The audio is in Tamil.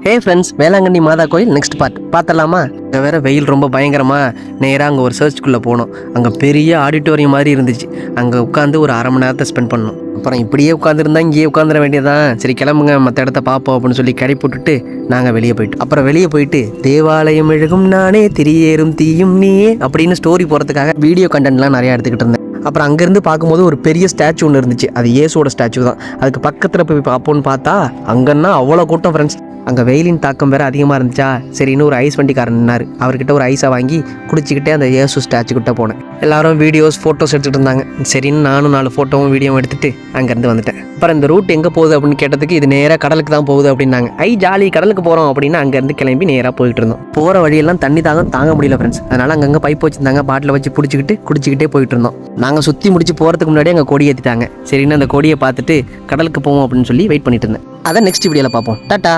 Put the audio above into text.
ஹே ஃப்ரெண்ட்ஸ், வேளாங்கண்ணி மாதா கோயில் நெக்ஸ்ட் பார்ட் பார்த்தலாமா? அங்கே வேறு வெயில் ரொம்ப பயங்கரமாக நேராக அங்கே ஒரு சர்ச்சுக்குள்ளே போனோம். அங்கே பெரிய ஆடிட்டோரியம் மாதிரி இருந்துச்சு. அங்கே உட்காந்து ஒரு அரை மணி நேரத்தை ஸ்பெண்ட் பண்ணோம். அப்புறம் இப்படியே உட்காந்துருந்தா இங்கேயே உட்காந்துட வேண்டியதான். சரி கிளம்புங்க, மற்ற இடத்த பார்ப்போம் அப்படின்னு சொல்லி கடை போட்டுட்டு நாங்கள் வெளியே போயிட்டோம். அப்புறம் வெளியே போயிட்டு தேவாலயம் எழுகும் நானே, திரியேறும் தீயும் நீயே அப்படின்னு ஸ்டோரி போகிறதுக்காக வீடியோ கண்டென்ட்லாம் நிறையா எடுத்துக்கிட்டு இருந்தேன். அப்புறம் அங்கேருந்து பார்க்கும்போது ஒரு பெரிய ஸ்டாச்சு ஒன்று இருந்துச்சு. அது இயேசுவோட ஸ்டாச்சு தான். அதுக்கு பக்கத்தில் போய் பார்ப்போன்னு பார்த்தா அங்கன்னா அவ்வளோ கூட்டம் ஃப்ரெண்ட்ஸ். அங்கே வெயிலின் தாக்கம் வேறு அதிகமாக இருந்துச்சா, சரி இன்னும் ஒரு ஐஸ் வண்டிக்காரன் நின்னார். அவர்கிட்ட ஒரு ஐஸை வாங்கி குடிச்சிக்கிட்டே அந்த இயேசு ஸ்டாச்சுக்கிட்ட போனேன். எல்லாரும் வீடியோஸ் ஃபோட்டோஸ் எடுத்துகிட்டு இருந்தாங்க. சரின்னு நானும் 4 ஃபோட்டோவும் வீடியோவும் எடுத்துகிட்டு அங்கேருந்து வந்துட்டேன். அப்புறம் இந்த ரூட் எங்கே போகுது அப்படின்னு கேட்டதுக்கு இது நேராக கடலுக்கு தான் போகுது அப்படின்னாங்க. ஜாலி, கடலுக்கு போகிறோம் அப்படின்னு அங்கேருந்து கிளம்பி நேராக போயிட்டு இருந்தோம். போகிற வழியெல்லாம் தண்ணி தாங்க முடியல ஃப்ரெண்ட்ஸ். அதனால் அங்கங்கே பைப் வச்சுருந்தாங்க. பாட்டில் வச்சு குடிச்சிக்கிட்டே போயிட்டு இருந்தோம். நாங்கள் சுற்றி முடிச்சு போகிறதுக்கு முன்னாடி அங்கே கொடி ஏற்றிட்டாங்க. சரின்னு அந்த கொடியை பார்த்துட்டு கடலுக்கு போவோம் அப்படின்னு சொல்லி வெயிட் பண்ணிட்டு இருந்தேன். அதை நெக்ஸ்ட் வீடியோவில் பார்ப்போம். டாட்டா.